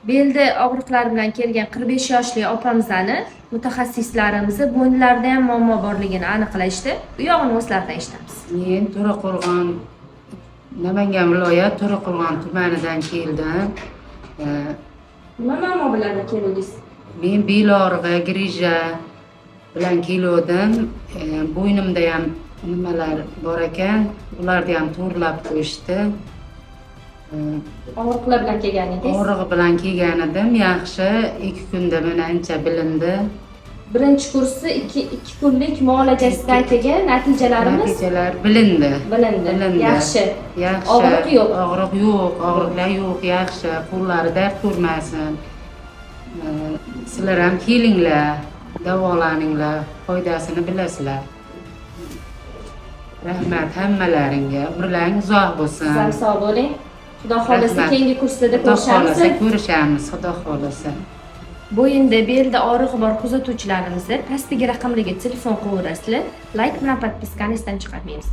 Belda og'riqlar bilan kelgan 45 yoshli opamizni mutaxassislarimiz bo'ynlarida ham muammo borligini aniqlashdi. Bu yog'ini o'zlaridan eshitamiz. Men To'raqo'rg'on, Namangan viloyat To'raqo'rg'on tumanidan keldim. Nima muammo bilan keldingiz? Men bel og'rig'i, grija bilan keldim. Bo'ynimda ham nimalar bor ekan, ularni ham to'g'rilab qo'yishdi. Og'riqlar bilan kelganingiz? Og'rig'i bilan kelgan edim, yaxshi. 2 kunda mana ancha bilindi. Birinchi kursi 2 kunlik muolajasidan keyin natijalarimiz bilindi. Yaxshi. Yaxshi. Og'riq yo'q. Og'riq yo'q, og'riqlar yo'q, yaxshi. Qo'llari dard ko'rmasin. Sizlar ham kelinglar, davolaninglar, foydasini bilasizlar. Rahmat hammalaringga. Umrlaring uzoq bo'lsin. Siz ham sog' bo'ling. Xudo xolasa keyingi kursda ko'rishamiz, xudo xolasa. Bo'yinda, belda og'rig'i bor kuzatuvchilarimiz pastdagi raqamlarga telefon qilaverasizlar. Like bilan podpiskani esdan chiqarmaymiz.